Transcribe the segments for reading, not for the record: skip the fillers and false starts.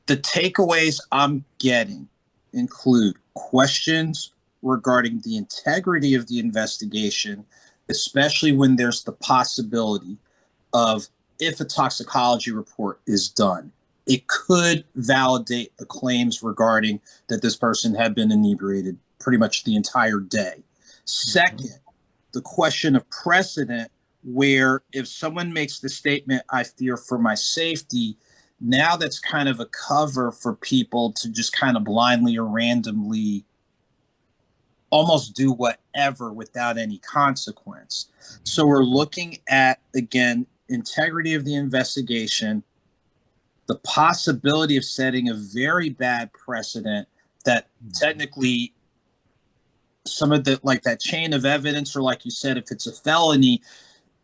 The takeaways I'm getting include questions regarding the integrity of the investigation, especially when there's the possibility of, if a toxicology report is done, it could validate the claims regarding that this person had been inebriated pretty much the entire day. Second, the question of precedent, where if someone makes the statement, "I fear for my safety," now that's kind of a cover for people to just kind of blindly or randomly almost do whatever without any consequence. So we're looking at, again, integrity of the investigation, the possibility of setting a very bad precedent that technically some of the, like that chain of evidence, or like you said, if it's a felony,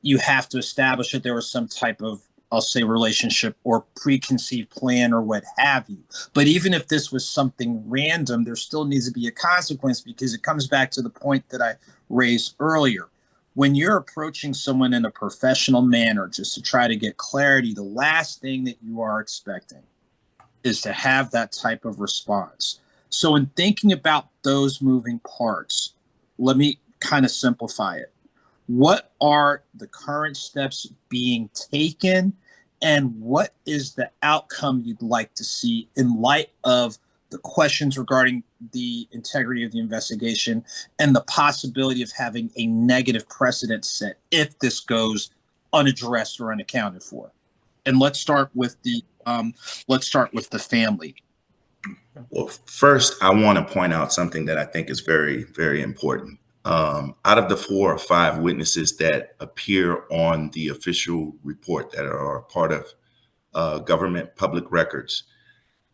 you have to establish that there was some type of, I'll say, relationship or preconceived plan or what have you. But even if this was something random, there still needs to be a consequence, because it comes back to the point that I raised earlier. When you're approaching someone in a professional manner just to try to get clarity, the last thing that you are expecting is to have that type of response. So in thinking about those moving parts, let me kind of simplify it. What are the current steps being taken, and what is the outcome you'd like to see in light of the questions regarding the integrity of the investigation and the possibility of having a negative precedent set if this goes unaddressed or unaccounted for? And let's start with the family. Well, first, I want to point out something that I think is very, very important. Out of the 4 or 5 witnesses that appear on the official report that are part of government public records,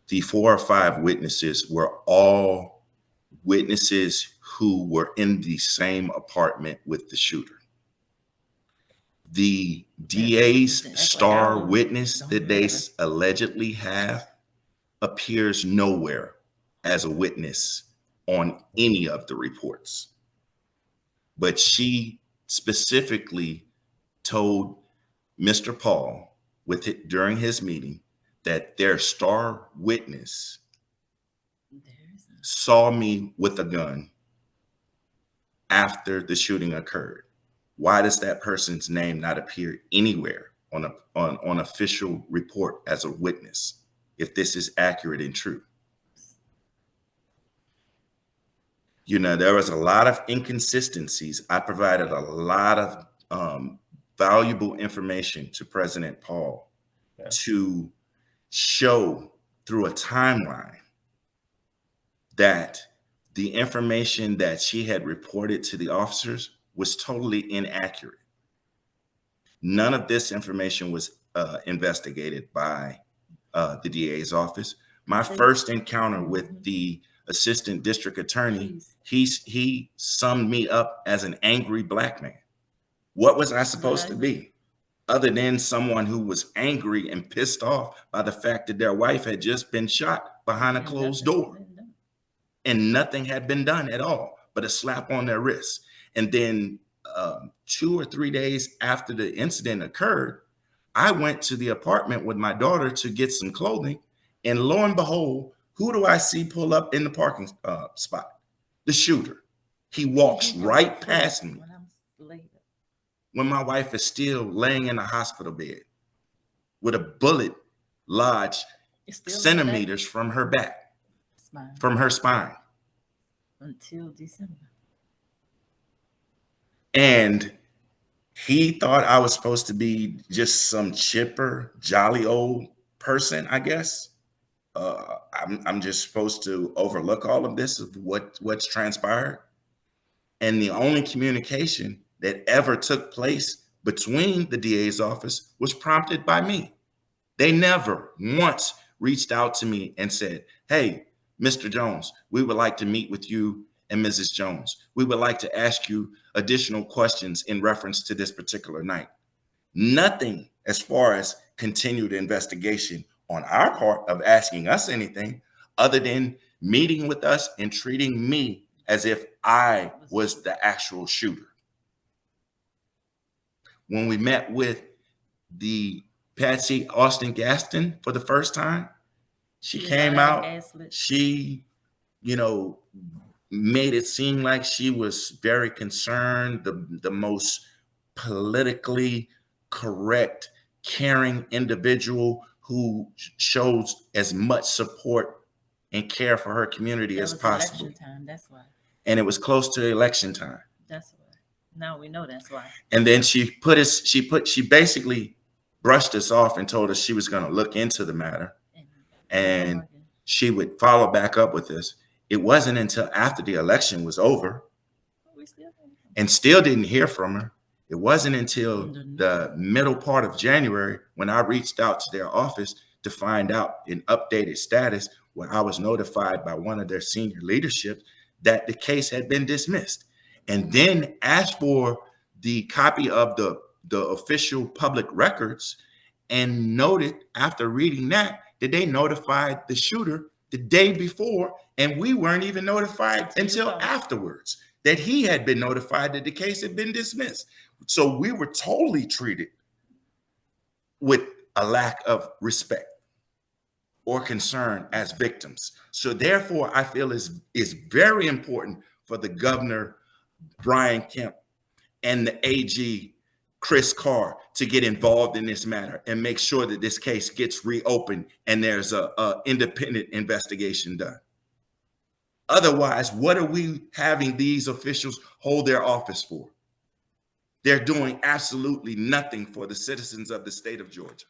the 4 or 5 witnesses were all witnesses who were in the same apartment with the shooter. The DA's star witness that they allegedly have appears nowhere as a witness on any of the reports. But she specifically told Mr. Paul during his meeting that their star witness saw me with a gun after the shooting occurred. Why does that person's name not appear anywhere on official report as a witness, if this is accurate and true? You know, there was a lot of inconsistencies. I provided a lot of valuable information to President Paul to show through a timeline that the information that she had reported to the officers was totally inaccurate. None of this information was investigated by the DA's office. My first encounter with the assistant district attorney, he summed me up as an angry black man. What was I supposed to be, other than someone who was angry and pissed off by the fact that their wife had just been shot behind a closed door, and nothing had been done at all but a slap on their wrist? And then 2 or 3 days after the incident occurred, I went to the apartment with my daughter to get some clothing, and lo and behold, who do I see pull up in the parking spot? The shooter. He walks right past me when my wife is still laying in a hospital bed with a bullet lodged centimeters from her back, from her spine. Until December. And he thought I was supposed to be just some chipper, jolly old person, I guess. I'm just supposed to overlook all of this, of what's transpired. And the only communication that ever took place between the DA's office was prompted by me. They never once reached out to me and said, "Hey, Mr. Jones, we would like to meet with you and Mrs. Jones. We would like to ask you additional questions in reference to this particular night." Nothing as far as continued investigation on our part of asking us anything, other than meeting with us and treating me as if I was the actual shooter. When we met with the Patsy Austin-Gatson for the first time, She She came lied and out, gaslit. she, you know, made it seem like she was very concerned, the most politically correct, caring individual who shows as much support and care for her community That as was possible. election time. That's why. And it was close to election time. That's why. Now we know that's why. And then she basically brushed us off and told us she was going to look into the matter and she would follow back up with us. It wasn't until after the election was over and still didn't hear from her. It wasn't until the middle part of January when I reached out to their office to find out an updated status, where I was notified by one of their senior leadership that the case had been dismissed. And then asked for the copy of the official public records, and noted after reading that they notified the shooter the day before, and we weren't even notified until afterwards that he had been notified that the case had been dismissed. So we were totally treated with a lack of respect or concern as victims. So therefore, I feel is very important for the governor, Brian Kemp, and the AG, Chris Carr, to get involved in this matter and make sure that this case gets reopened and there's a independent investigation done. Otherwise, what are we having these officials hold their office for? They're doing absolutely nothing for the citizens of the state of Georgia.